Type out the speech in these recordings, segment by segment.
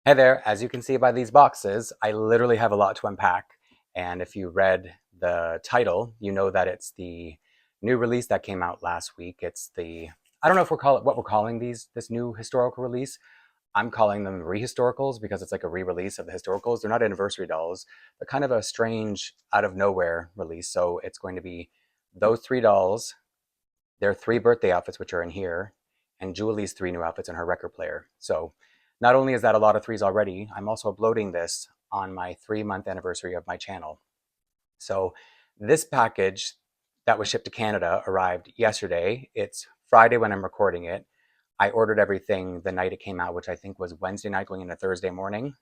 Hey there, as you can see by these boxes, I literally have a lot to unpack. And if you read the title, you know that it's the new release that came out last week. It's the, I don't know if what we're calling this new historical release. I'm calling them rehistoricals because it's like a re-release of the historicals. They're not anniversary dolls. They're kind of a strange out of nowhere release. So it's going to be those three dolls, their three birthday outfits, which are in here, and Julie's three new outfits in her record player. So not only is that a lot of threes already, I'm also uploading this on my 3-month anniversary of my channel. So this package that was shipped to Canada arrived yesterday. It's Friday when I'm recording it. I ordered everything the night it came out, which I think was Wednesday night going into Thursday morning.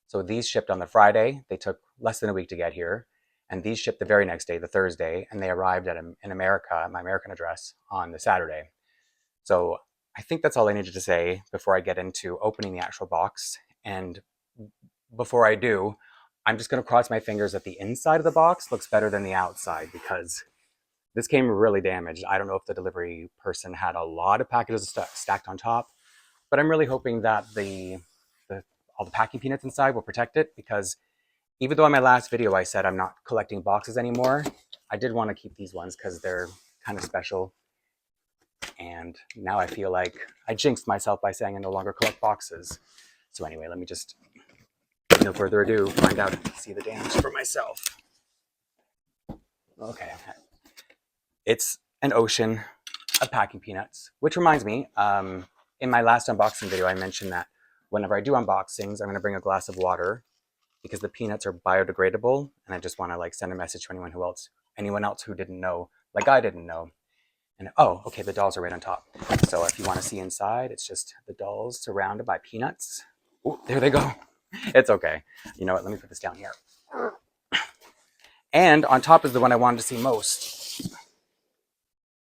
So these shipped on the Friday. They took less than a week to get here. And these shipped the very next day, the Thursday, and they arrived in America, at my American address, on the Saturday. So I think that's all I needed to say before I get into opening the actual box. And before I do, I'm just going to cross my fingers that the inside of the box looks better than the outside, because this came really damaged. I don't know if the delivery person had a lot of packages stacked on top, but I'm really hoping that all the packing peanuts inside will protect it, because even though in my last video I said I'm not collecting boxes anymore, I did want to keep these ones because they're kind of special. And now I feel like I jinxed myself by saying I no longer collect boxes. So anyway, let me just, no further ado, find out and see the damage for myself. Okay. It's an ocean of packing peanuts, which reminds me, in my last unboxing video, I mentioned that whenever I do unboxings, I'm going to bring a glass of water because the peanuts are biodegradable. And I just want to like send a message to anyone else who didn't know, like I didn't know. And oh, okay, the dolls are right on top. So if you want to see inside, it's just the dolls surrounded by peanuts. Oh, there they go. It's okay. You know what? Let me put this down here. And on top is the one I wanted to see most.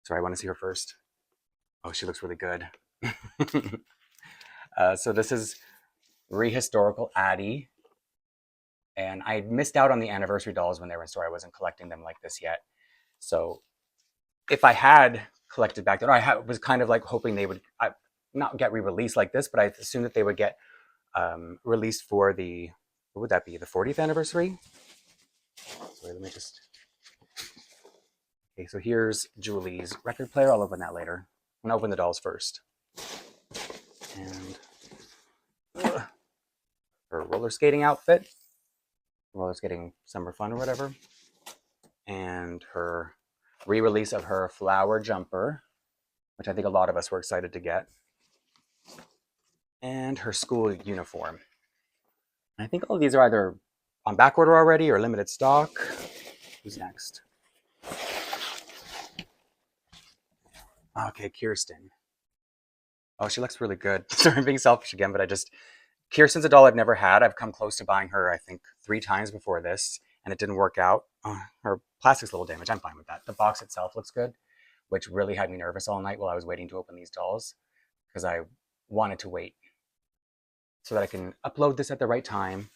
Sorry, I want to see her first. Oh, she looks really good. So this is Rehistorical Addy. And I missed out on the anniversary dolls when they were in store. I wasn't collecting them like this yet. So if I had collected back then, I was kind of like hoping they would not get re-released like this, but I assumed that they would get released for the, what would that be, the 40th anniversary? Sorry, let me just, okay, so here's Julie's record player. I'll open that later. I'm gonna open the dolls first. And her roller skating outfit, roller skating summer fun or whatever, and her re-release of her flower jumper, which I think a lot of us were excited to get, and her school uniform. And I think all of these are either on back order already or limited stock. Who's next? Okay, Kirsten. Oh, she looks really good. Sorry, I'm being selfish again, but Kirsten's a doll I've never had. I've come close to buying her, I think, 3 times before this, and it didn't work out. Oh, her plastic's a little damaged. I'm fine with that. The box itself looks good, which really had me nervous all night while I was waiting to open these dolls, because I wanted to wait so that I can upload this at the right time.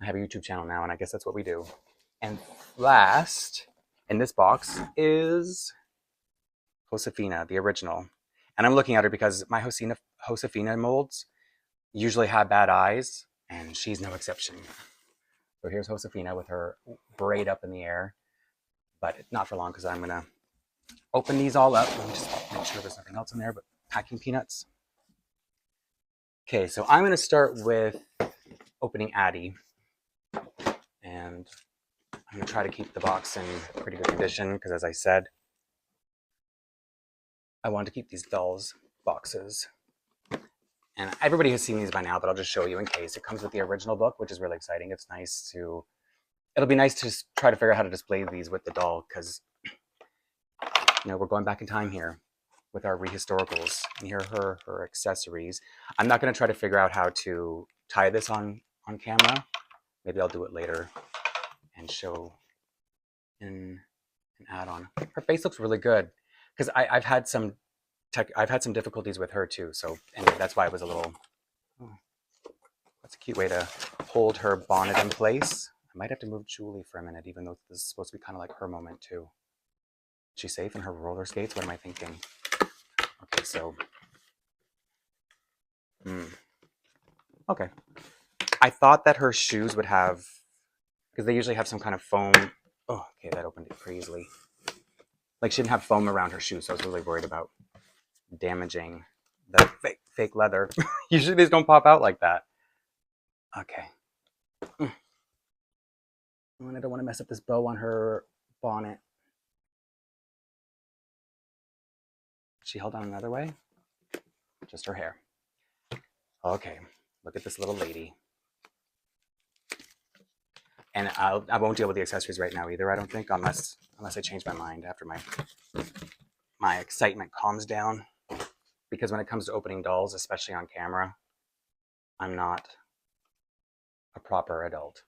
I have a YouTube channel now, and I guess that's what we do. And last in this box is Josefina, the original. And I'm looking at her because my Josefina molds usually have bad eyes, and she's no exception. So here's Josefina with her braid up in the air, but not for long because I'm gonna open these all up. Let me just make sure there's nothing else in there but packing peanuts. Okay, so I'm gonna start with opening Addy, and I'm gonna try to keep the box in pretty good condition because, as I said, I want to keep these dolls boxes. And everybody has seen these by now, but I'll just show you in case. It comes with the original book, which is really exciting. It'll be nice to try to figure out how to display these with the doll, because, you know, we're going back in time here with our rehistoricals. And here are her accessories. I'm not going to try to figure out how to tie this on camera. Maybe I'll do it later and show in an add-on. Her face looks really good, because I've had some difficulties with her too. So anyway, that's why it was a little, that's a cute way to hold her bonnet in place. I might have to move Julie for a minute, even though this is supposed to be kind of like her moment too. Is she safe in her roller skates? What am I thinking? Okay, so, Okay. I thought that her shoes would have, because they usually have some kind of foam. Oh, okay, that opened it pretty easily. Like she didn't have foam around her shoes, so I was really worried about damaging the fake leather. Usually these don't pop out like that. Okay. And I don't want to mess up this bow on her bonnet. She held on another way? Just her hair. Okay, look at this little lady. And I won't deal with the accessories right now either, I don't think, unless I change my mind after my excitement calms down. Because when it comes to opening dolls, especially on camera, I'm not a proper adult.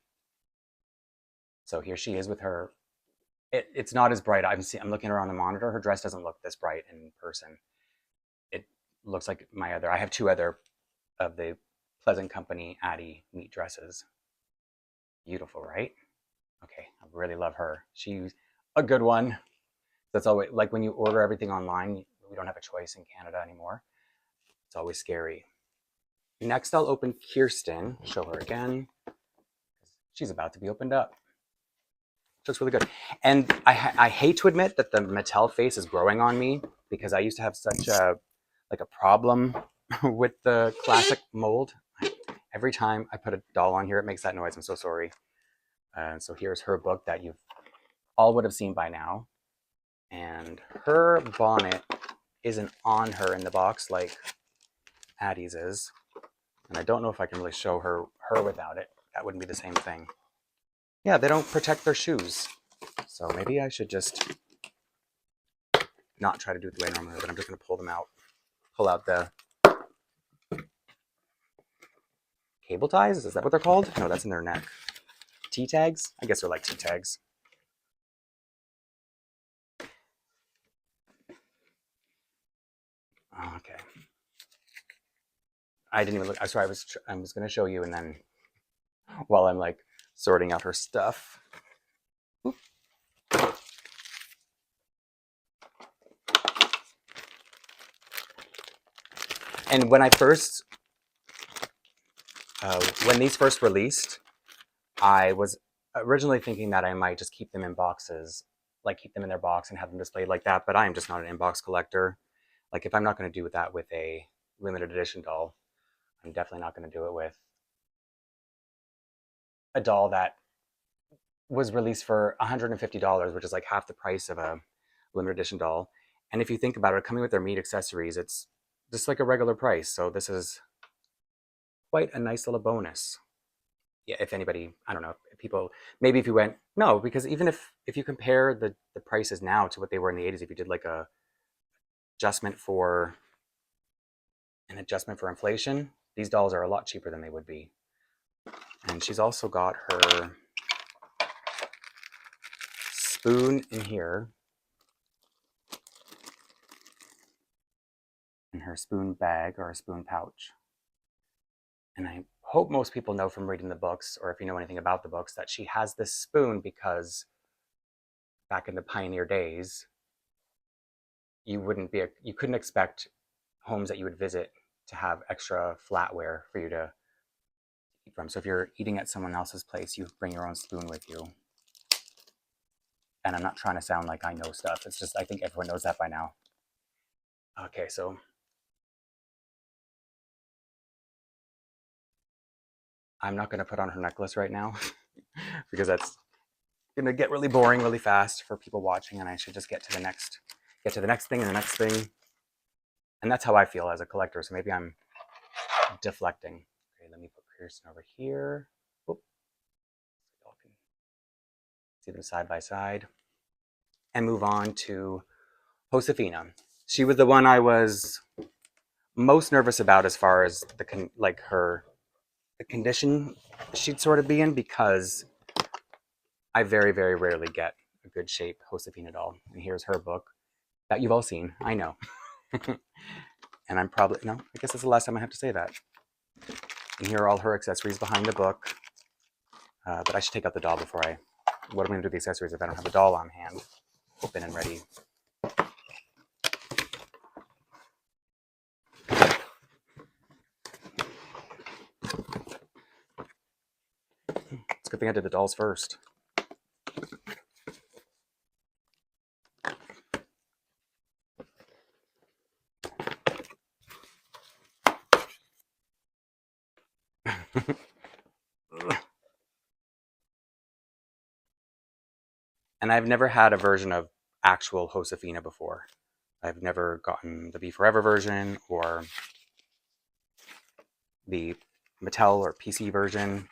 So here she is with her. It's not as bright. I'm looking at her on the monitor. Her dress doesn't look this bright in person. It looks like I have two other of the Pleasant Company Addy meat dresses. Beautiful, right? Okay, I really love her. She's a good one. That's always, like when you order everything online, we don't have a choice in Canada anymore. It's always scary. Next, I'll open Kirsten. Show her again. She's about to be opened up. Looks really good. And I hate to admit that the Mattel face is growing on me because I used to have such a problem with the classic mold. Every time I put a doll on here, it makes that noise. I'm so sorry. So here's her book that you all would have seen by now. And her bonnet isn't on her in the box like Addy's is. And I don't know if I can really show her without it. That wouldn't be the same thing. Yeah, they don't protect their shoes. So maybe I should just not try to do it the way I normally, but I'm just going to pull them out. Pull out the cable ties? Is that what they're called? No, that's in their neck. T-tags? I guess they're like T-tags. Okay. I didn't even look. I'm sorry. I was going to show you, and then while I'm like sorting out her stuff. Oop. And when I first, when these first released, I was originally thinking that I might just keep them in boxes, like keep them in their box and have them displayed like that. But I am just not an inbox collector. Like if I'm not going to do that with a limited edition doll, I'm definitely not going to do it with a doll that was released for $150, which is like half the price of a limited edition doll. And if you think about it, coming with their meat accessories, it's just like a regular price. So this is quite a nice little bonus. Yeah, if anybody, I don't know, people, maybe if you went, no, because even if you compare the prices now to what they were in the 80s, if you did like a adjustment for inflation, these dolls are a lot cheaper than they would be. And she's also got her spoon in here, and her spoon bag or a spoon pouch. And I hope most people know from reading the books, or if you know anything about the books, that she has this spoon because back in the pioneer days, you couldn't expect homes that you would visit to have extra flatware for you to eat from. So if you're eating at someone else's place, you bring your own spoon with you. And I'm not trying to sound like I know stuff. It's just, I think everyone knows that by now. Okay, so I'm not going to put on her necklace right now because that's going to get really boring really fast for people watching, and I should just get to the next thing and the next thing. And that's how I feel as a collector, so maybe I'm deflecting. Okay, let me put Kirsten over here. Whoop. So y'all can see them side by side. And move on to Josefina. She was the one I was most nervous about as far as the condition she'd sort of be in, because I very, very rarely get a good shape Josefina doll. And here's her book that you've all seen, I know. And I'm probably, no, I guess that's the last time I have to say that. And here are all her accessories behind the book. But I should take out the doll before what am I going to do with the accessories if I don't have the doll on hand, open and ready? It's a good thing I did the dolls first. And I've never had a version of actual Josefina before. I've never gotten the Be Forever version or the Mattel or PC version.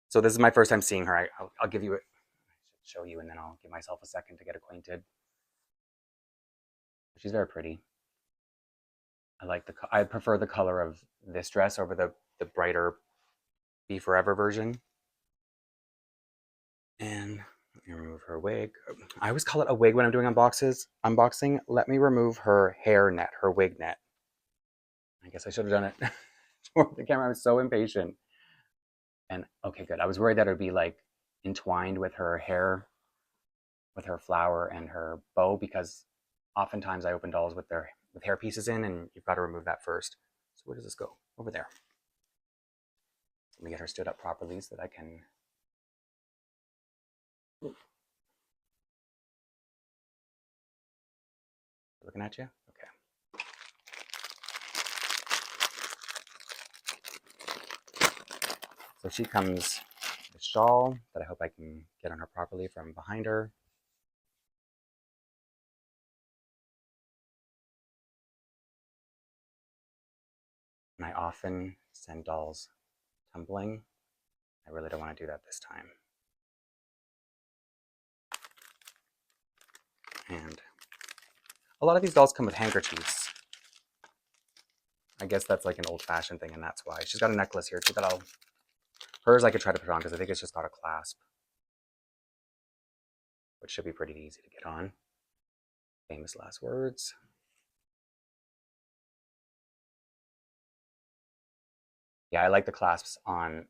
So this is my first time seeing her. I'll give you it, show you, and then I'll give myself a second to get acquainted. She's very pretty. I prefer the color of this dress over the brighter Be Forever version. And let me remove her wig. I always call it a wig when I'm doing unboxing. Let me remove her hair net, her wig net. I guess I should have done it for the camera. I was so impatient. And okay, good. I was worried that it would be like entwined with her hair, with her flower and her bow, because oftentimes I open dolls with hair pieces in, and you've got to remove that first. So where does this go? Over there. Let me get her stood up properly so that I can. Looking at you? Okay. So she comes with a shawl that I hope I can get on her properly from behind her. And I often send dolls tumbling. I really don't want to do that this time. And a lot of these dolls come with handkerchiefs. I guess that's like an old-fashioned thing, and that's why. She's got a necklace here too that hers I could try to put on because I think it's just got a clasp, which should be pretty easy to get on. Famous last words. Yeah, I like the clasps on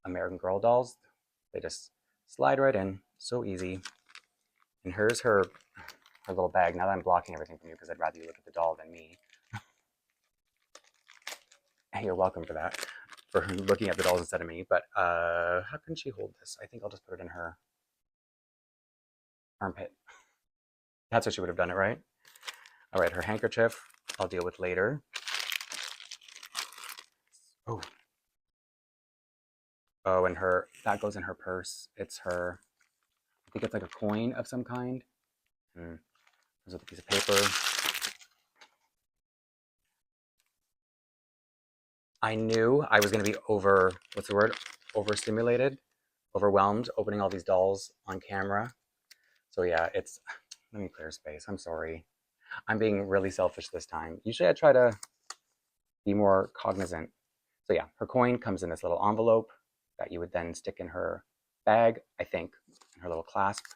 American Girl dolls. They just slide right in, so easy. And here's her little bag. Now that I'm blocking everything from you because I'd rather you look at the doll than me. You're welcome for that, for looking at the dolls instead of me. But how can she hold this? I think I'll just put it in her armpit. That's what she would have done it, right? All right, her handkerchief I'll deal with later. Oh, and that goes in her purse. It's her, I think it's like a coin of some kind. There's a piece of paper. I knew I was going to be overstimulated, overwhelmed, opening all these dolls on camera. So yeah, let me clear space. I'm sorry. I'm being really selfish this time. Usually I try to be more cognizant. So yeah, her coin comes in this little envelope that you would then stick in her bag, I think, in her little clasp,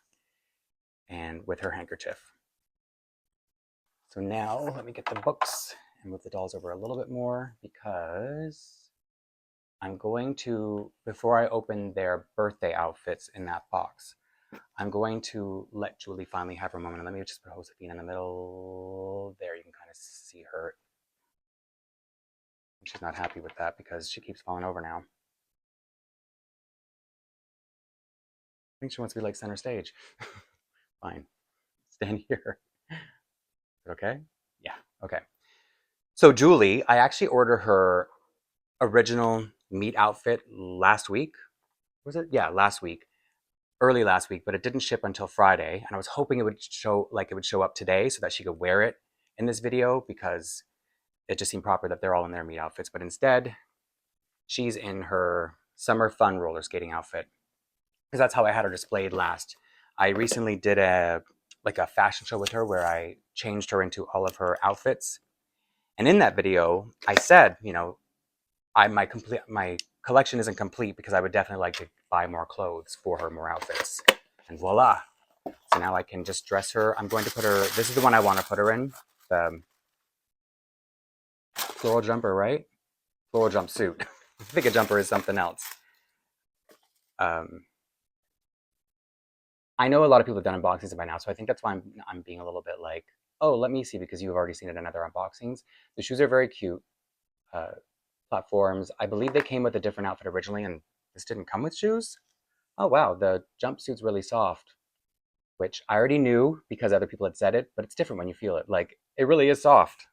and with her handkerchief. So now let me get the books and move the dolls over a little bit more, because I'm going to, before I open their birthday outfits in that box, I'm going to let Julie finally have her moment. And let me just put Josefina in the middle. There, you can kind of see her. She's not happy with that because she keeps falling over now. I think she wants to be like center stage. Fine. Stand here. Okay? Yeah, okay. So Julie, I actually ordered her original meet outfit last week. Was it? Yeah, last week. Early last week, but it didn't ship until Friday. And I was hoping it would show up today so that she could wear it in this video, because it just seemed proper that they're all in their meet outfits. But instead, she's in her summer fun roller skating outfit, because that's how I had her displayed last. I recently did a fashion show with her where I changed her into all of her outfits. And in that video, I said, my collection isn't complete because I would definitely like to buy more clothes for her, more outfits. And voila. So now I can just dress her. I'm going to put her, this is the one I want to put her in. The floral jumper, right? Floral jumpsuit. I think a jumper is something else. I know a lot of people have done unboxings by now, so I think that's why I'm being a little bit like, oh, let me see, because you've already seen it in other unboxings. The shoes are very cute. platforms. I believe they came with a different outfit originally, and this didn't come with shoes. Oh wow, the jumpsuit's really soft, which I already knew because other people had said it, but it's different when you feel it. Like, it really is soft.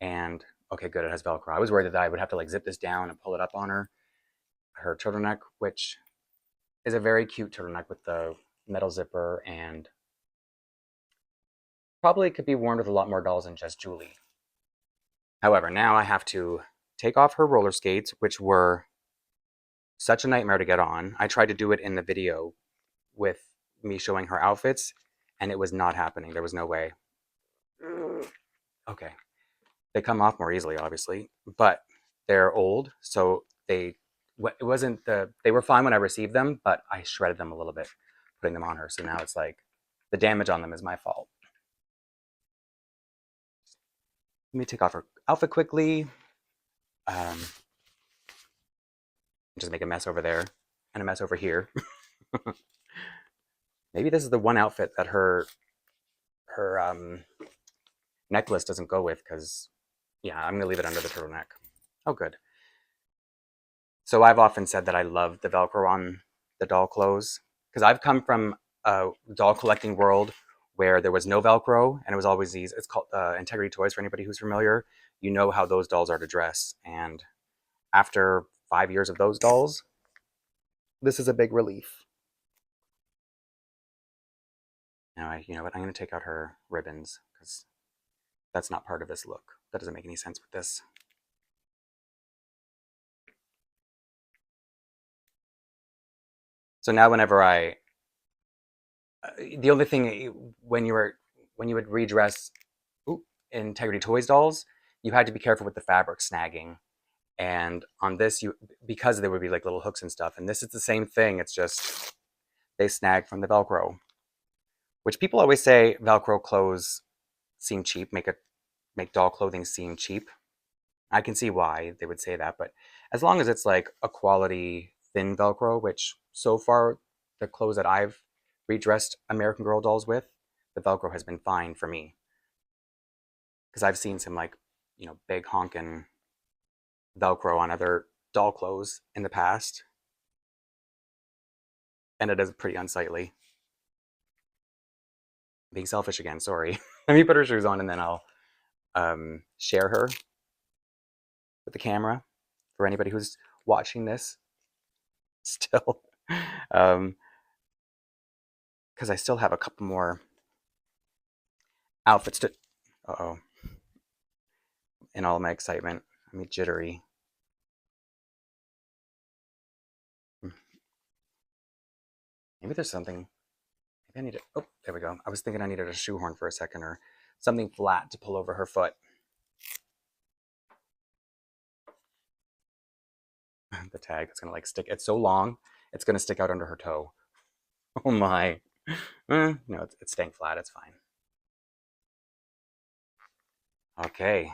And okay, good, it has Velcro. I was worried that I would have to like zip this down and pull it up on her turtleneck, which is a very cute turtleneck with the metal zipper, and probably could be worn with a lot more dolls than just Julie. However, now I have to take off her roller skates, which were such a nightmare to get on. I tried to do it in the video with me showing her outfits, and it was not happening. There was no way. Okay. They come off more easily, obviously, but they're old, so it wasn't they were fine when I received them, but I shredded them a little bit putting them on her. So now it's like the damage on them is my fault. Let me take off her outfit quickly. Just make a mess over there and a mess over here. Maybe this is the one outfit that her necklace doesn't go with, because yeah, I'm gonna leave it under the turtleneck. Oh, good. So I've often said that I love the Velcro on the doll clothes, because I've come from a doll collecting world where there was no Velcro, and it was always these. It's called Integrity Toys for anybody who's familiar. You know how those dolls are to dress, and after 5 years of those dolls, this is a big relief. Now, you know what? I'm going to take out her ribbons, because that's not part of this look. That doesn't make any sense with this. So now whenever the only thing when you would redress Integrity Toys dolls, you had to be careful with the fabric snagging. And on this, because there would be like little hooks and stuff, and this is the same thing. It's just they snag from the Velcro, which people always say Velcro clothes seem cheap, make doll clothing seem cheap. I can see why they would say that, but as long as it's like a quality thin Velcro, which so far the clothes that I've redressed American Girl dolls with, the Velcro has been fine for me. Because I've seen some like, big honkin' Velcro on other doll clothes in the past, and it is pretty unsightly. Being selfish again, sorry. Let me put her shoes on, and then I'll share her with the camera for anybody who's watching this still. Because I still have a couple more outfits to. Uh-oh. In all my excitement, I'm jittery. Maybe there's something. Maybe I need to. Oh, there we go. I was thinking I needed a shoehorn for a second, or something flat to pull over her foot. The tag is gonna like stick. It's so long, it's gonna stick out under her toe. Oh my. No, it's staying flat. It's fine. Okay.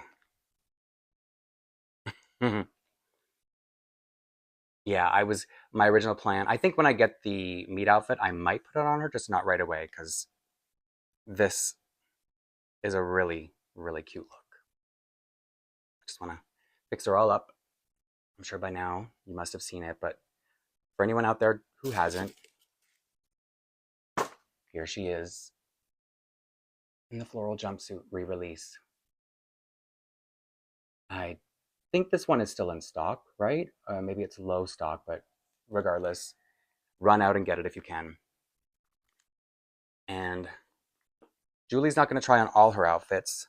Yeah, my original plan. I think when I get the meat outfit, I might put it on her, just not right away, because this is a really, really cute look. I just want to fix her all up. I'm sure by now you must have seen it, but for anyone out there who hasn't, here she is in the floral jumpsuit re-release. I think this one is still in stock, right? Maybe it's low stock, but regardless, run out and get it if you can. And Julie's not going to try on all her outfits,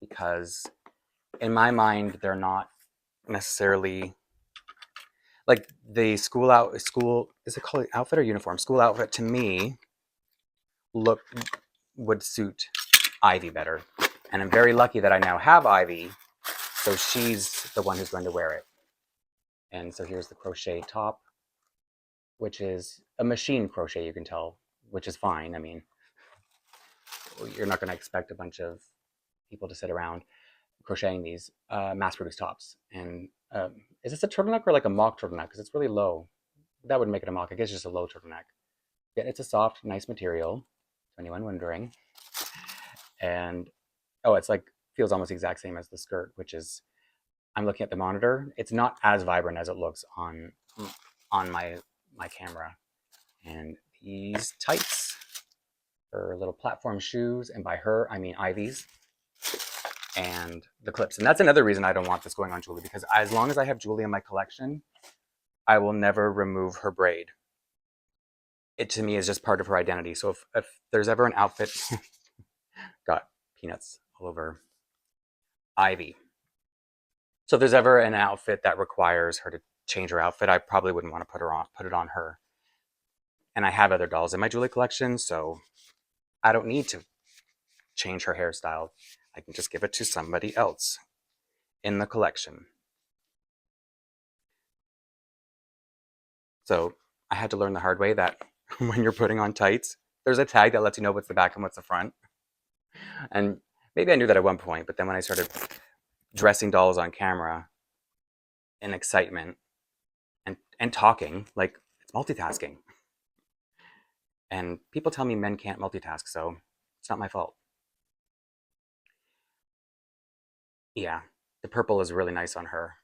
because in my mind, they're not necessarily like the school is it called outfit or uniform? School outfit to me would suit Ivy better. And I'm very lucky that I now have Ivy, so she's the one who's going to wear it. And so here's the crochet top, which is a machine crochet, you can tell, which is fine. I mean, you're not going to expect a bunch of people to sit around crocheting these mass-produced tops. And is this a turtleneck or like a mock turtleneck? Because it's really low. That would make it a mock. I guess it's just a low turtleneck. Yeah, it's a soft, nice material, to anyone wondering. And oh, it's like feels almost the exact same as the skirt, which is I'm looking at the monitor, it's not as vibrant as it looks on my camera. And these tights, her little platform shoes, and by her I mean Ivy's, and the clips. And that's another reason I don't want this going on Julie, because as long as I have Julie in my collection, I will never remove her braid. It to me is just part of her identity. So if there's ever an outfit, got peanuts all over Ivy. So if there's ever an outfit that requires her to change her outfit, I probably wouldn't want to put it on her. And I have other dolls in my Julie collection, so I don't need to change her hairstyle. I can just give it to somebody else in the collection. So I had to learn the hard way that when you're putting on tights, there's a tag that lets you know what's the back and what's the front. And maybe I knew that at one point, but then when I started dressing dolls on camera in excitement and talking, like, it's multitasking. And people tell me men can't multitask, so it's not my fault. Yeah, the purple is really nice on her.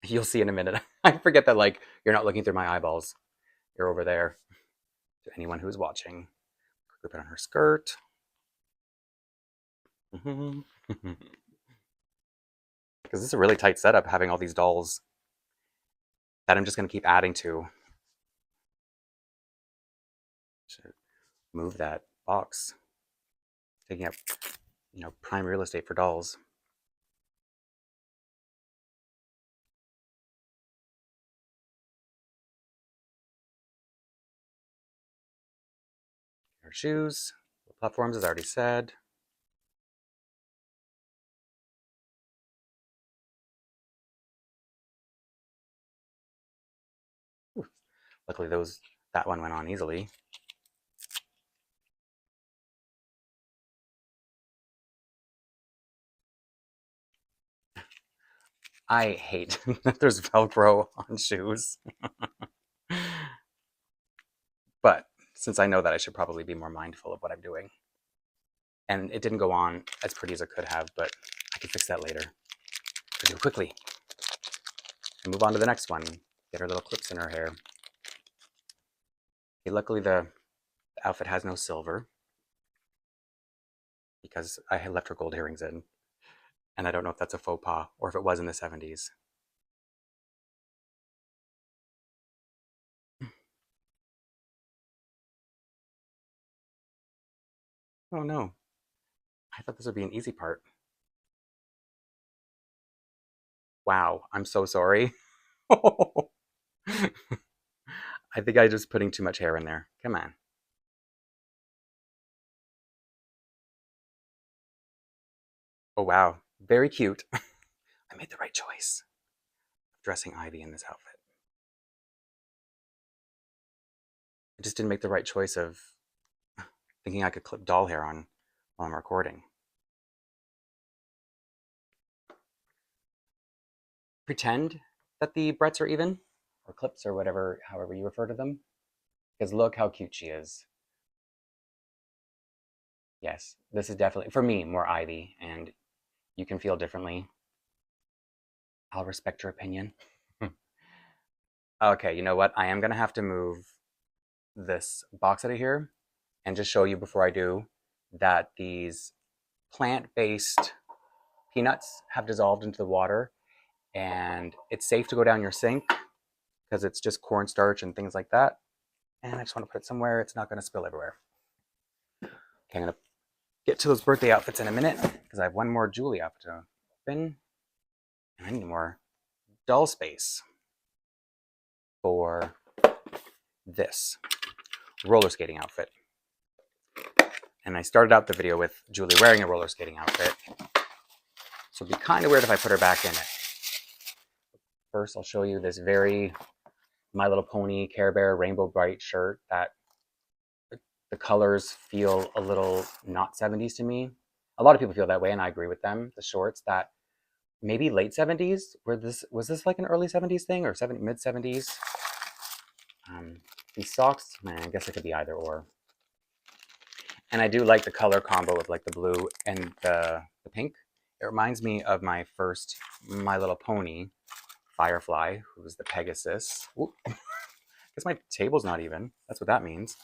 You'll see in a minute. I forget that, like, you're not looking through my eyeballs. You're over there. To anyone who's watching. Quickly put on her skirt. Because this is a really tight setup, having all these dolls that I'm just going to keep adding to. Should move that box. Taking up, prime real estate for dolls. Her shoes, the platforms, as I already said. Ooh. Luckily, that one went on easily. I hate that there's Velcro on shoes. But since I know that, I should probably be more mindful of what I'm doing. And it didn't go on as pretty as it could have, but I can fix that later. So do it quickly. And move on to the next one. Get her little clips in her hair. Okay, luckily the outfit has no silver, because I had left her gold earrings in. And I don't know if that's a faux pas, or if it was in the 70s. Oh no. I thought this would be an easy part. Wow, I'm so sorry. I think I just putting too much hair in there. Come on. Oh wow, very cute. I made the right choice of dressing Ivy in this outfit. I just didn't make the right choice of thinking I could clip doll hair on while I'm recording. Pretend that the breadths are even, or clips, or whatever, however you refer to them. Because look how cute she is. Yes, this is definitely, for me, more Ivy, and you can feel differently. I'll respect your opinion. Okay, you know what? I am going to have to move this box out of here and just show you before I do that these plant-based peanuts have dissolved into the water, and it's safe to go down your sink because it's just cornstarch and things like that. And I just want to put it somewhere it's not going to spill everywhere. Okay, I'm going to get to those birthday outfits in a minute because I have one more Julie outfit to open. And I need more doll space for this roller skating outfit. And I started out the video with Julie wearing a roller skating outfit. So it'd be kind of weird if I put her back in it. First, I'll show you this very My Little Pony Care Bear Rainbow Bright shirt that the colors feel a little not 70s to me. A lot of people feel that way, and I agree with them. The shorts that maybe late 70s, was this like an early 70s thing, or mid 70s? These socks, man, I guess it could be either or. And I do like the color combo of like the blue and the pink. It reminds me of my first My Little Pony, Firefly, who was the Pegasus. Oop. I guess my table's not even. That's what that means.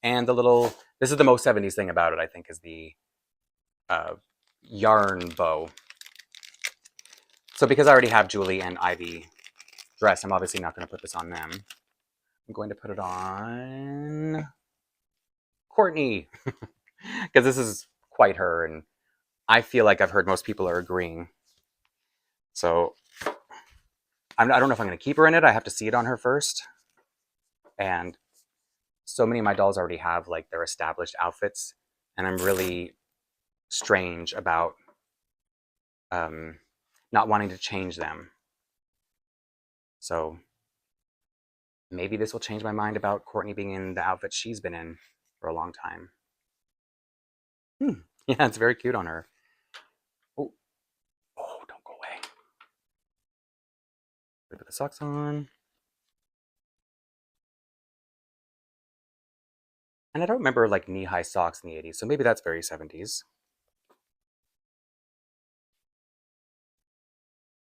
And the little, this is the most 70s thing about it, I think, is the yarn bow. So because I already have Julie and Ivy dressed, I'm obviously not going to put this on them. I'm going to put it on Courtney, because this is quite her, and I feel like I've heard most people are agreeing. So I don't know if I'm going to keep her in it. I have to see it on her first. And so many of my dolls already have like their established outfits, and I'm really strange about not wanting to change them. So maybe this will change my mind about Courtney being in the outfit she's been in for a long time. Yeah, it's very cute on her. Oh, don't go away. Put the socks on. And I don't remember like knee-high socks in the 80s, so maybe that's very 70s.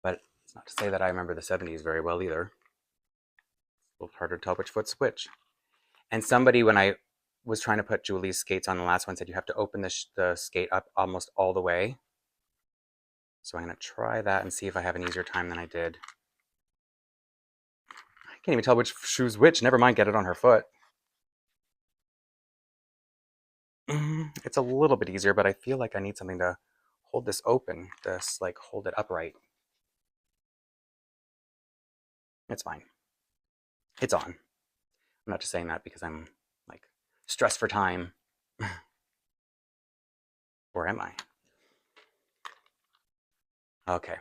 But it's not to say that I remember the 70s very well either. It's a little harder to tell which foot's which. And somebody, when I was trying to put Julie's skates on the last one, said you have to open the skate up almost all the way. So I'm going to try that and see if I have an easier time than I did. I can't even tell which shoe's which. Never mind, get it on her foot. It's a little bit easier, but I feel like I need something to hold this open. This, like, hold it upright. It's fine. It's on. I'm not just saying that because I'm, like, stressed for time. Or am I? Okay.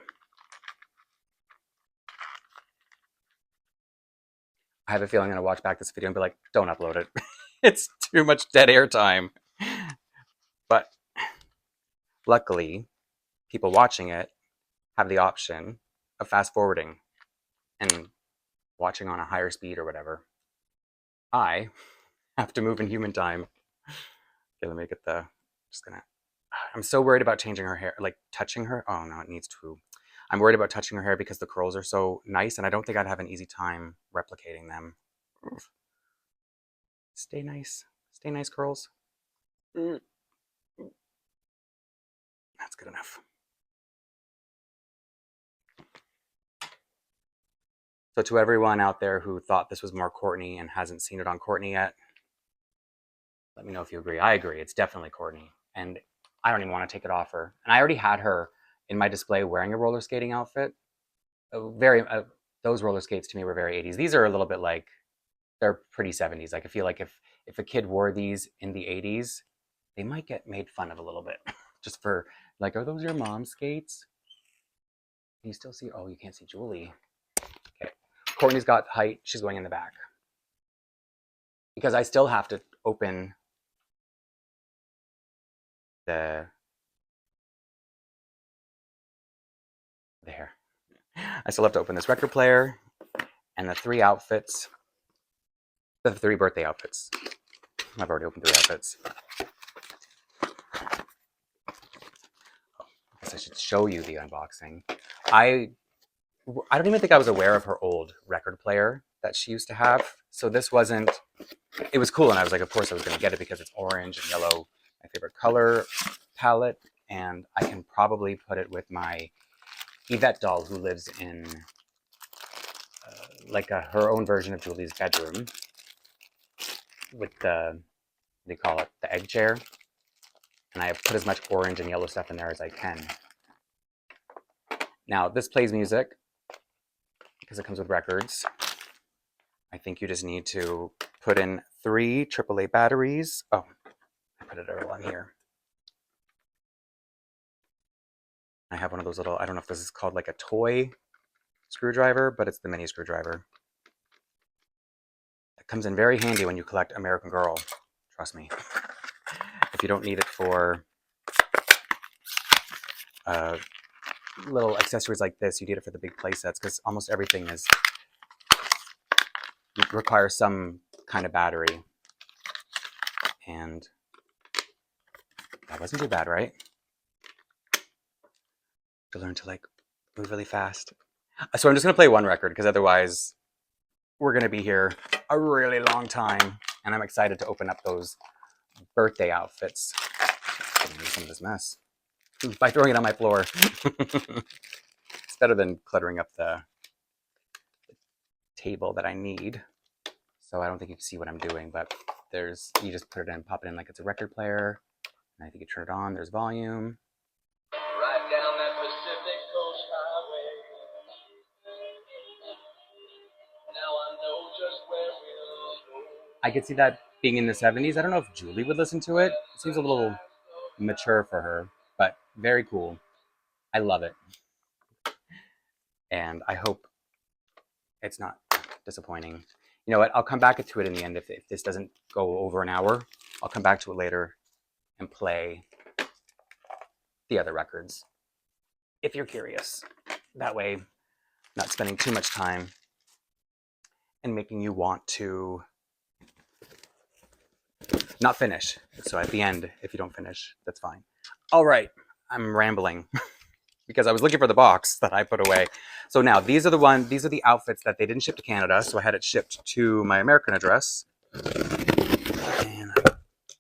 I have a feeling I'm going to watch back this video and be like, don't upload it. It's too much dead air time. But luckily, people watching it have the option of fast forwarding and watching on a higher speed or whatever. I have to move in human time. Okay, let me get the, I'm so worried about changing her hair, like touching her. Oh no, it needs to. I'm worried about touching her hair because the curls are so nice, and I don't think I'd have an easy time replicating them. Stay nice. Stay nice, curls. That's good enough. So to everyone out there who thought this was more Courtney and hasn't seen it on Courtney yet, let me know if you agree. I agree. It's definitely Courtney. And I don't even want to take it off her. And I already had her in my display wearing a roller skating outfit. Those roller skates to me were very 80s. These are a little bit like, they're pretty 70s. Like I feel like if a kid wore these in the 80s, they might get made fun of a little bit. Just for like, are those your mom's skates? Can you still see? Oh, you can't see Julie. Okay. Courtney's got height. She's going in the back. Because I still have to open the there. I still have to open this record player and the 3 outfits. The 3 birthday outfits. I've already opened 3 outfits. Oh, I guess I should show you the unboxing. I don't even think I was aware of her old record player that she used to have. So this wasn't, it was cool. And I was like, of course I was going to get it because it's orange and yellow, my favorite color palette. And I can probably put it with my Yvette doll who lives in her own version of Julie's bedroom with the, what do you call it, the egg chair. And I have put as much orange and yellow stuff in there as I can. Now, this plays music because it comes with records. I think you just need to put in 3 AAA batteries. Oh, I put it all on here. I have one of those little, I don't know if this is called like a toy screwdriver, but it's the mini screwdriver. It comes in very handy when you collect American Girl, trust me. If you don't need it for little accessories like this, you need it for the big play sets because almost everything requires some kind of battery. And that wasn't too bad, right? to learn to like move really fast. So I'm just gonna play one record because otherwise we're gonna be here a really long time, and I'm excited to open up those birthday outfits. Getting rid of some of this mess by throwing it on my floor. It's better than cluttering up the table that I need. So I don't think you can see what I'm doing, but you just put it in, pop it in like it's a record player. And I think you turn it on, there's volume. Right down that Pacific Coast Highway. Now I know just where we'll go. I could see that being in the 70s. I don't know if Julie would listen to it. It seems a little mature for her, but very cool. I love it. And I hope it's not disappointing. You know what? I'll come back to it in the end if this doesn't go over an hour. I'll come back to it later and play the other records if you're curious. That way, not spending too much time and making you want to not finish. So at the end, if you don't finish, that's fine. All right, I'm rambling because I was looking for the box that I put away. So now these are the outfits that they didn't ship to Canada, so I had it shipped to my American address. And I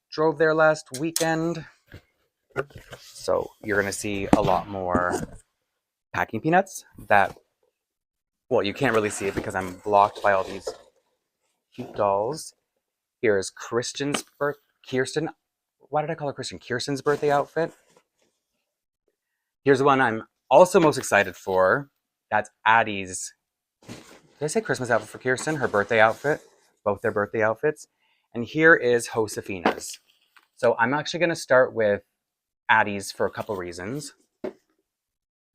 drove there last weekend. So you're gonna see a lot more packing peanuts that, well, you can't really see it because I'm blocked by all these cute dolls. Here's Kirsten. Why did I call her Kirsten? Kirsten's birthday outfit. Here's the one I'm also most excited for. That's Addy's. Did I say Christmas outfit for Kirsten? Her birthday outfit. Both their birthday outfits. And here is Josefina's. So I'm actually going to start with Addy's for a couple reasons.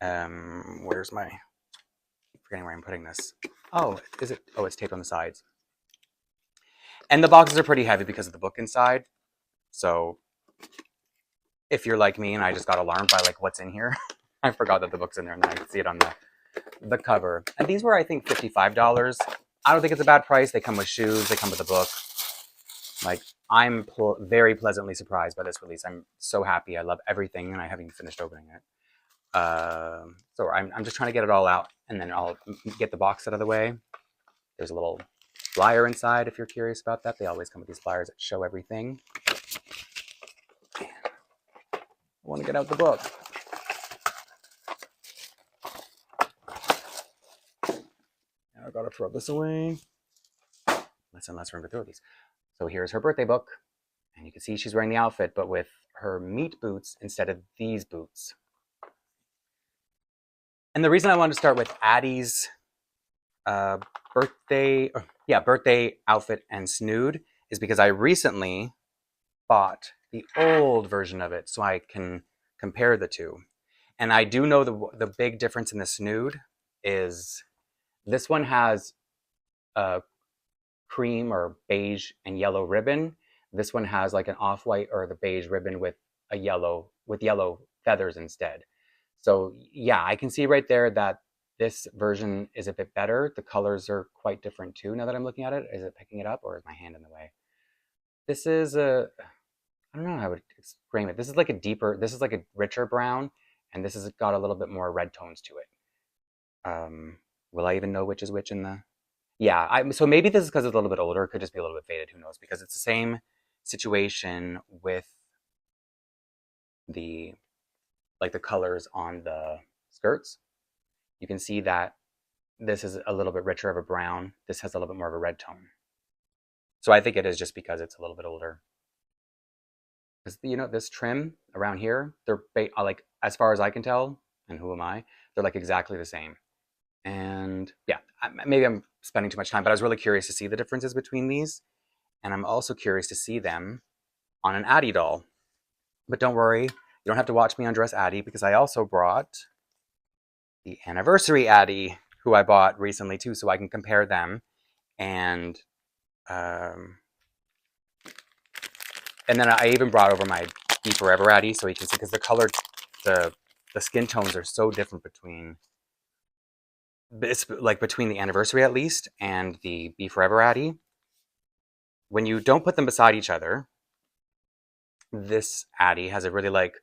Where's my... I'm forgetting where I'm putting this. Oh, is it? Oh, it's taped on the sides. And the boxes are pretty heavy because of the book inside. So if you're like me and I just got alarmed by like what's in here, I forgot that the book's in there and then I could see it on the cover. And these were, I think, $55. I don't think it's a bad price. They come with shoes. They come with a book. Like, I'm very pleasantly surprised by this release. I'm so happy. I love everything and I haven't even finished opening it. So I'm just trying to get it all out and then I'll get the box out of the way. There's a little flyer inside if you're curious about that. They always come with these flyers that show everything. I want to get out the book. Now I gotta throw this away. Less and less room to throw these. So here's her birthday book. And you can see she's wearing the outfit, but with her meat boots instead of these boots. And the reason I wanted to start with Addy's birthday outfit and snood is because I recently bought the old version of it so I can compare the two. And I do know the big difference in the snood is this one has a cream or beige and yellow ribbon. This one has like an off-white or the beige ribbon with yellow feathers instead. So yeah, I can see right there that this version is a bit better. The colors are quite different too. Now that I'm looking at it, is it picking it up or is my hand in the way? This is I don't know how I would frame it. This is like a richer brown, and this has got a little bit more red tones to it. Will I even know which is which in the? Yeah, so maybe this is because it's a little bit older. It could just be a little bit faded. Who knows? Because it's the same situation with the colors on the skirts. You can see that this is a little bit richer of a brown. This has a little bit more of a red tone. So I think it is just because it's a little bit older. Because, you know, this trim around here, they're like, as far as I can tell, and who am I, they're like exactly the same. And yeah, maybe I'm spending too much time, but I was really curious to see the differences between these. And I'm also curious to see them on an Addy doll. But don't worry, you don't have to watch me undress Addy because I also brought the anniversary Addy, who I bought recently too, so I can compare them. And then I even brought over my Be Forever Addy so you can see, because the color, the skin tones are so different between, it's like between the anniversary at least and the Be Forever Addy. When you don't put them beside each other, this Addy has a really like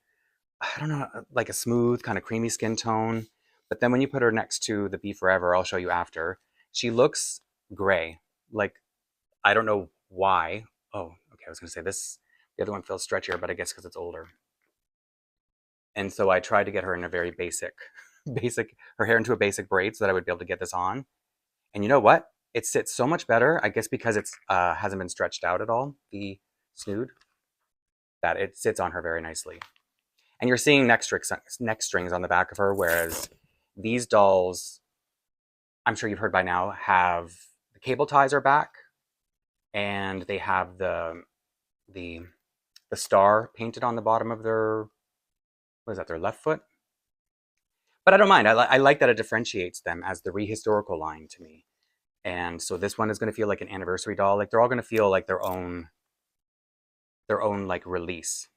I don't know, like a smooth, kind of creamy skin tone. But then when you put her next to the Be Forever, I'll show you after, she looks gray. Like, I don't know why. Oh, okay, I was going to say this, the other one feels stretchier, but I guess because it's older. And so I tried to get her in a very basic, her hair into a basic braid so that I would be able to get this on. And you know what? It sits so much better, I guess because it's hasn't been stretched out at all, the snood, that it sits on her very nicely. And you're seeing neck strings on the back of her, whereas these dolls, I'm sure you've heard by now, have the cable ties are back, and they have the star painted on the bottom of their, what is that, their left foot. But I don't mind. I like that it differentiates them as the rehistorical line to me. And so this one is going to feel like an anniversary doll. Like they're all going to feel like their own like release.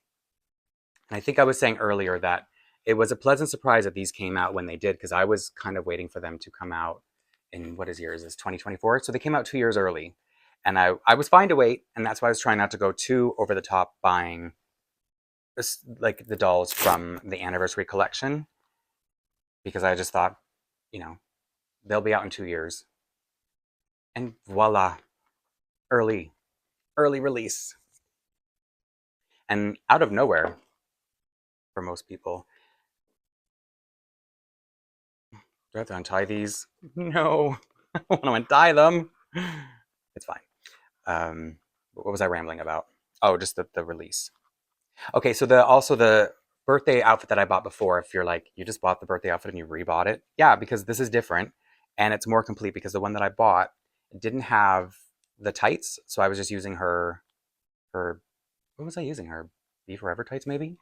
And I think I was saying earlier that it was a pleasant surprise that these came out when they did, because I was kind of waiting for them to come out in, what is year is this, 2024? So they came out 2 years early. And I was fine to wait, and that's why I was trying not to go too over the top buying this, like the dolls from the anniversary collection, because I just thought, you know, they'll be out in 2 years. And voila, early release. And out of nowhere for most people. Do I have to untie these? No, I want to untie them. It's fine. What was I rambling about? Oh, just the release. Okay, so also the birthday outfit that I bought before, if you're like, you just bought the birthday outfit and you rebought it. Yeah, because this is different and it's more complete, because the one that I bought didn't have the tights. So I was just using her, what was I using? Her Be Forever tights maybe?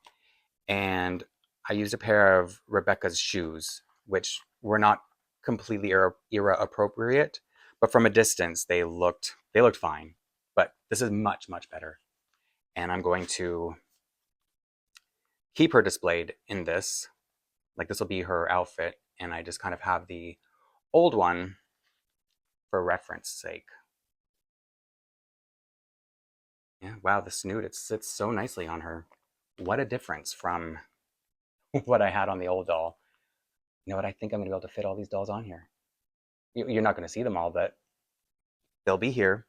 And I used a pair of Rebecca's shoes, which were not completely era appropriate, but from a distance they looked fine. But this is much better, and I'm going to keep her displayed in this. Like this will be her outfit, and I just kind of have the old one for reference sake. Yeah, wow, the snood, it sits so nicely on her. What a difference from what I had on the old doll. You know what? I think I'm going to be able to fit all these dolls on here. You're not going to see them all, but they'll be here.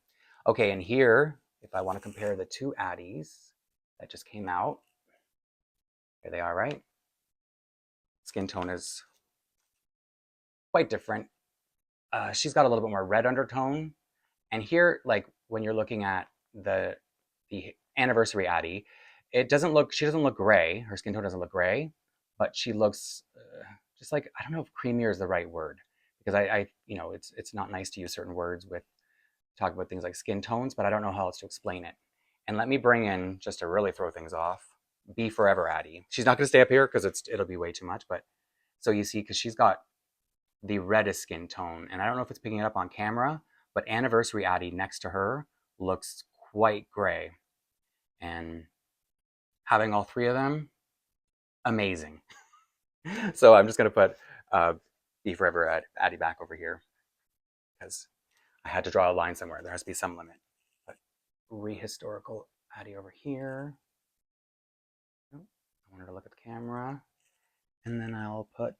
Okay, and here, if I want to compare the two Addies that just came out, here they are, right? Skin tone is quite different. She's got a little bit more red undertone. And here, like when you're looking at the anniversary Addy, she doesn't look gray. Her skin tone doesn't look gray, but she looks just like, I don't know if creamier is the right word, because it's not nice to use certain words with talk about things like skin tones, but I don't know how else to explain it. And let me bring in, just to really throw things off, Be Forever Addy. She's not going to stay up here because it'll be way too much, but so you see, because she's got the reddest skin tone, and I don't know if it's picking it up on camera, but Anniversary Addy next to her looks quite gray. And having all three of them, amazing. So I'm just going to put Be Forever Addy back over here, because I had to draw a line somewhere. There has to be some limit. But rehistorical Addy over here. Oh, I wanted to look at the camera. And then I'll put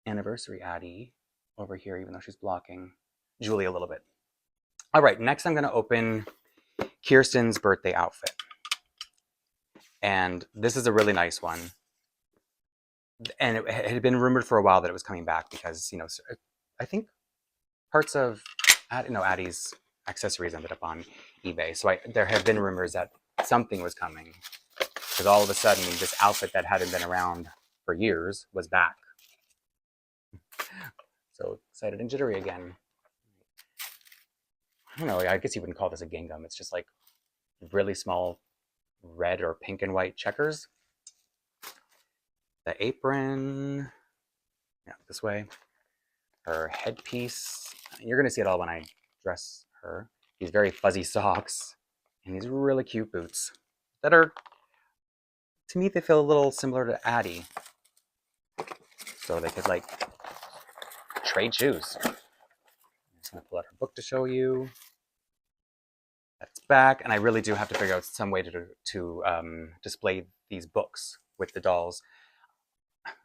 Anniversary Addy over here, even though she's blocking Julie a little bit. All right, next I'm going to open Kirsten's birthday outfit. And this is a really nice one. And it had been rumored for a while that it was coming back because, I think parts of Addy's accessories ended up on eBay. So there have been rumors that something was coming, because all of a sudden this outfit that hadn't been around for years was back. So excited and jittery again. I don't know, I guess you wouldn't call this a gingham. It's just like really small red or pink and white checkers. The apron, yeah, this way. Her headpiece, you're going to see it all when I dress her. These very fuzzy socks and these really cute boots that are, to me, they feel a little similar to Addy. So they could like trade shoes. I'm just going to pull out her book to show you. That's back, and I really do have to figure out some way to display these books with the dolls.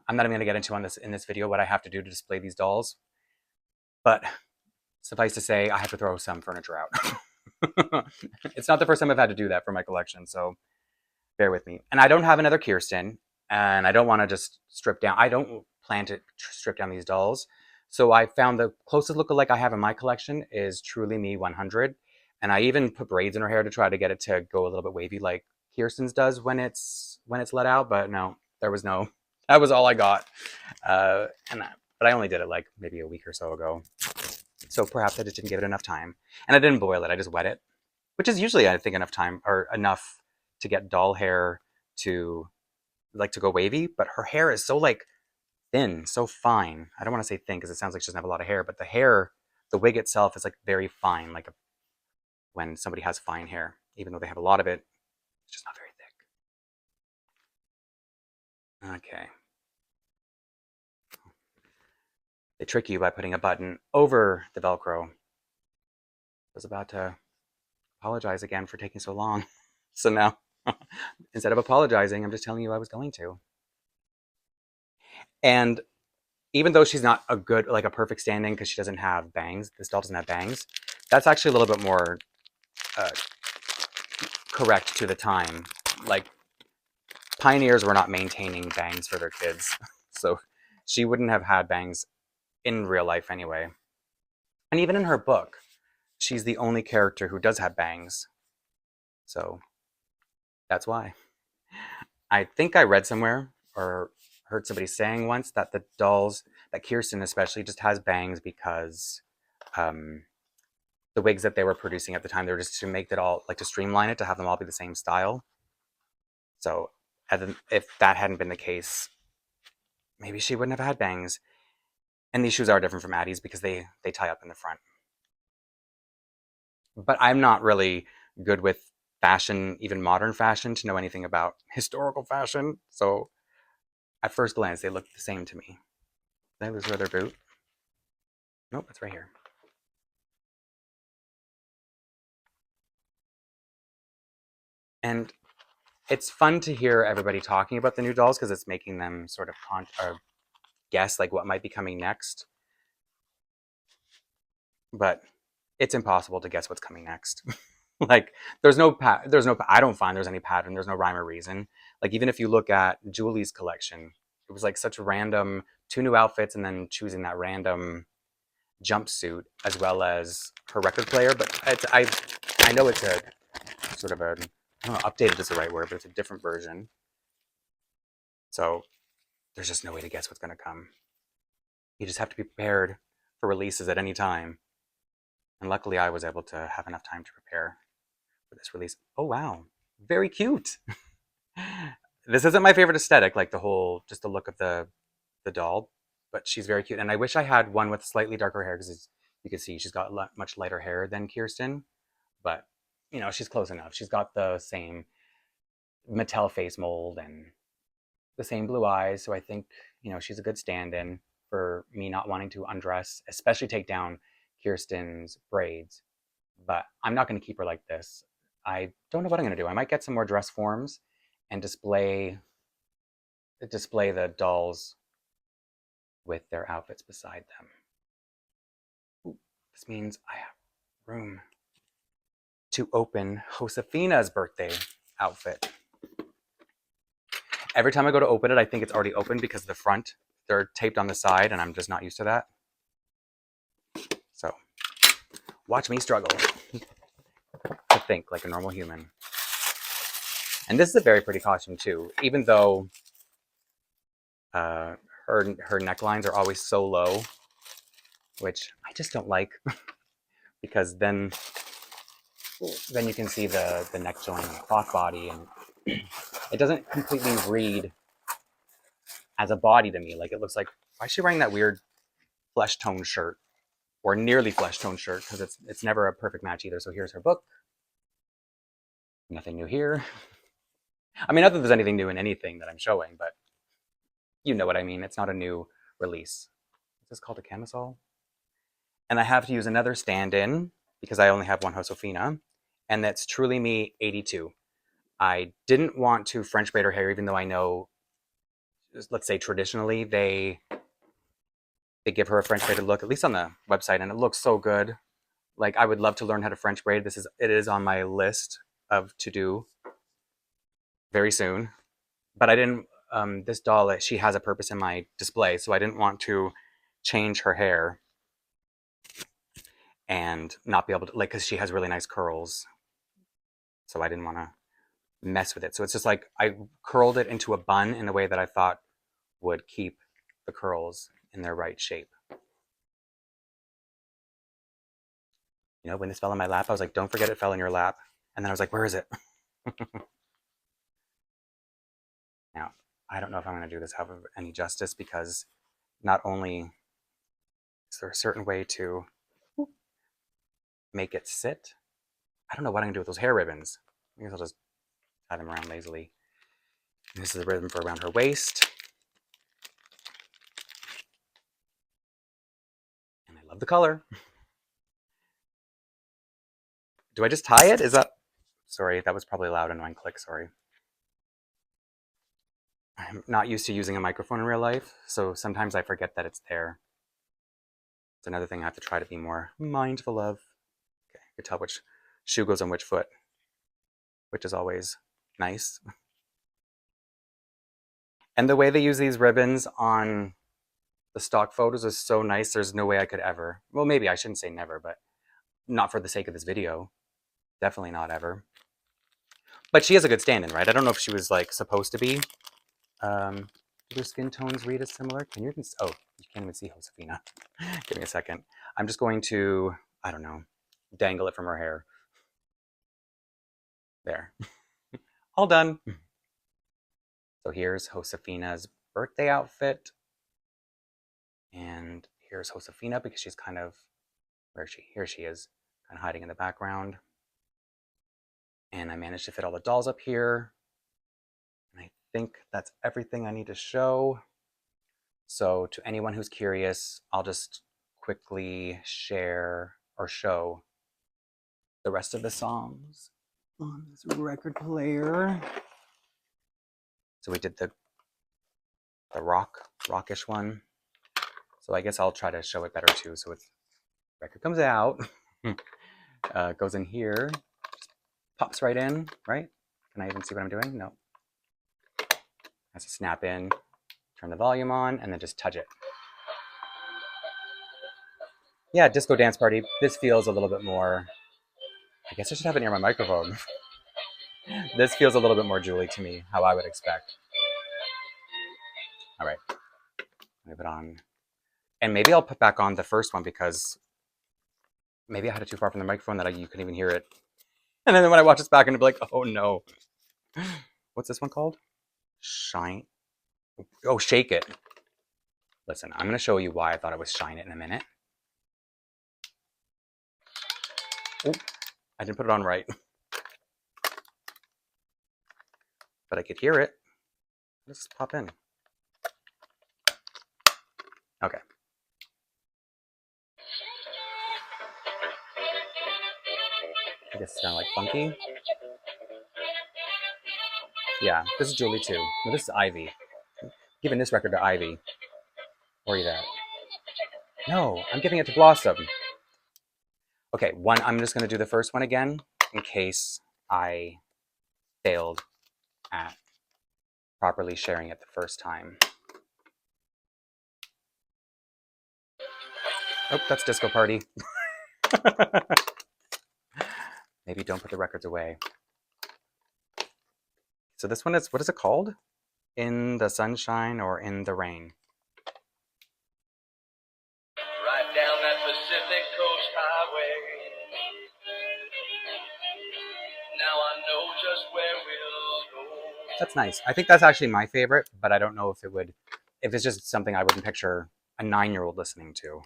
I'm not even going to get into in this video what I have to do to display these dolls, but suffice to say, I have to throw some furniture out. It's not the first time I've had to do that for my collection, so bear with me. And I don't have another Kirsten, and I don't want to just strip down. I don't plan to strip down these dolls. So I found the closest lookalike I have in my collection is Truly Me 100. And I even put braids in her hair to try to get it to go a little bit wavy like Kirsten's does when it's let out. But no, there was no. That was all I got. But I only did it like maybe a week or so ago. So perhaps I just didn't give it enough time. And I didn't boil it. I just wet it, which is usually, I think, enough time or enough to get doll hair to go wavy. But her hair is so like thin, so fine. I don't want to say thin because it sounds like she doesn't have a lot of hair, but the wig itself is like very fine, like when somebody has fine hair, even though they have a lot of it, it's just not very thick. Okay. They trick you by putting a button over the Velcro. I was about to apologize again for taking so long. So now, instead of apologizing, I'm just telling you I was going to. And even though she's not a perfect stand-in because she doesn't have bangs, this doll doesn't have bangs, that's actually a little bit more correct to the time. Like, pioneers were not maintaining bangs for their kids. So she wouldn't have had bangs in real life anyway. And even in her book, she's the only character who does have bangs. So that's why. I think I read somewhere or heard somebody saying once that the dolls, that Kirsten especially, just has bangs because the wigs that they were producing at the time, they were just to make it all, like to streamline it, to have them all be the same style. So if that hadn't been the case, maybe she wouldn't have had bangs. And these shoes are different from Addy's because they tie up in the front. But I'm not really good with fashion, even modern fashion, to know anything about historical fashion. So at first glance, they look the same to me. Did I lose her other boot? Nope, it's right here. And it's fun to hear everybody talking about the new dolls because it's making them sort of guess like what might be coming next. But it's impossible to guess what's coming next. Like I don't find there's any pattern. There's no rhyme or reason. Like even if you look at Julie's collection, it was like such random 2 new outfits and then choosing that random jumpsuit as well as her record player. But I know it's a sort of a, I don't know, updated is the right word, but it's a different version. So there's just no way to guess what's going to come. You just have to be prepared for releases at any time. And luckily I was able to have enough time to prepare for this release. Oh, wow. Very cute. This isn't my favorite aesthetic, like just the look of the doll, but she's very cute. And I wish I had one with slightly darker hair because you can see she's got much lighter hair than Kirsten, but you know, she's close enough. She's got the same Mattel face mold and the same blue eyes. So I think, you know, she's a good stand-in for me not wanting to undress, especially take down Kirsten's braids. But I'm not going to keep her like this. I don't know what I'm going to do. I might get some more dress forms and display the dolls with their outfits beside them. Ooh, this means I have room to open Josefina's birthday outfit. Every time I go to open it, I think it's already open because the front, they're taped on the side, and I'm just not used to that. So, watch me struggle to think like a normal human. And this is a very pretty costume too, even though her necklines are always so low, which I just don't like because then you can see the neck joint and the cloth body, and it doesn't completely read as a body to me. Like it looks like, why is she wearing that weird flesh tone shirt or nearly flesh tone shirt? Because it's never a perfect match either. So here's her book. Nothing new here. I mean, not that there's anything new in anything that I'm showing, but you know what I mean. It's not a new release. Is this called a camisole? And I have to use another stand-in because I only have one Josefina. and that's Truly Me 82. I didn't want to French braid her hair, even though I know, let's say traditionally, they give her a French braided look, at least on the website, and it looks so good. Like, I would love to learn how to French braid. It is on my list of to do very soon. But I didn't, this doll, she has a purpose in my display, so I didn't want to change her hair and not be able to, like, because she has really nice curls. So I didn't want to mess with it. So it's just like I curled it into a bun in a way that I thought would keep the curls in their right shape. You know, when this fell in my lap, I was like, don't forget it fell in your lap. And then I was like, where is it? Now, I don't know if I'm going to do this have any justice, because not only is there a certain way to make it sit, I don't know what I'm going to do with those hair ribbons. I guess I'll just tie them around lazily. And this is a ribbon for around her waist. And I love the color. Do I just tie it? Is that... Sorry, that was probably a loud, annoying click, sorry. I'm not used to using a microphone in real life, so sometimes I forget that it's there. It's another thing I have to try to be more mindful of. Okay, you can tell which shoe goes on which foot, which is always nice. And the way they use these ribbons on the stock photos is so nice. There's no way I could ever, well, maybe I shouldn't say never, but not for the sake of this video. Definitely not ever. But she has a good stand-in, right? I don't know if she was like supposed to be. Do their skin tones read as similar? Can you even, oh, you can't even see Josefina. Give me a second. I'm just going to, I don't know, dangle it from her hair. There. All done. So here's Josefina's birthday outfit. And here's Josefina, because she's kind of, where is she? Here she is, kind of hiding in the background. And I managed to fit all the dolls up here. And I think that's everything I need to show. So to anyone who's curious, I'll just quickly share or show the rest of the songs on this record player. So we did the rockish one. So I guess I'll try to show it better too. So it's, record comes out, goes in here, just pops right in, right? Can I even see what I'm doing? No. Has to snap in, turn the volume on, and then just touch it. Yeah, disco dance party. This feels a little bit more, I guess I should have it near my microphone. This feels a little bit more Julie to me, how I would expect. All right, move it on. And maybe I'll put back on the first one, because maybe I had it too far from the microphone that you couldn't even hear it. And then when I watch this back, I'm gonna be like, oh no. What's this one called? Shine. Oh, Shake It. Listen, I'm gonna show you why I thought it was Shine It in a minute. Oh, I didn't put it on right. But I could hear it. Let's pop in. Okay. I guess it's kind of like funky. Yeah, this is Julie too. No, this is Ivy. I'm giving this record to Ivy. Where are you at? No, I'm giving it to Blossom. Okay, I'm just going to do the first one again in case I failed at properly sharing it the first time. Oh, that's Disco Party. Maybe don't put the records away. So this one is, what is it called? In the Sunshine or In the Rain? Right down that Pacific Coast Highway. Now I know just where we'll go. That's nice. I think that's actually my favorite, but I don't know if it's just something I wouldn't picture a 9-year-old listening to.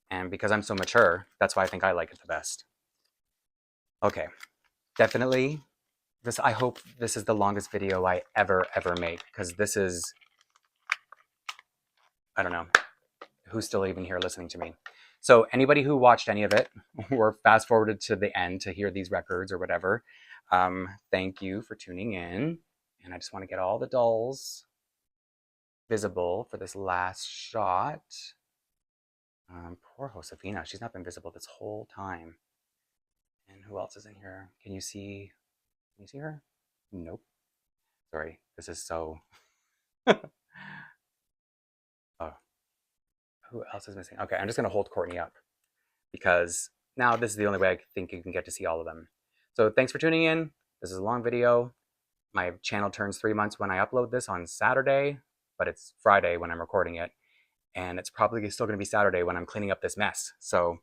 And because I'm so mature, that's why I think I like it the best. Okay, definitely. I hope this is the longest video I ever make, because this is, I don't know, who's still even here listening to me. So anybody who watched any of it or fast forwarded to the end to hear these records or whatever, thank you for tuning in. And I just want to get all the dolls visible for this last shot. Poor Josefina, she's not been visible this whole time. And who else is in here? Can you see her? Nope. Sorry, this is so... Oh, who else is missing? Okay, I'm just gonna hold Courtney up because now this is the only way I think you can get to see all of them. So thanks for tuning in. This is a long video. My channel turns 3 months when I upload this on Saturday, but it's Friday when I'm recording it. And it's probably still gonna be Saturday when I'm cleaning up this mess. So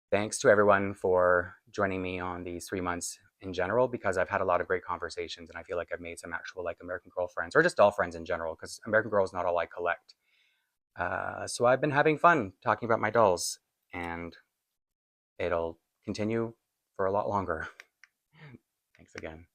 thanks to everyone for joining me on these 3 months in general, because I've had a lot of great conversations and I feel like I've made some actual like American Girl friends, or just doll friends in general, because American Girl is not all I collect. So I've been having fun talking about my dolls, and it'll continue for a lot longer. Thanks again.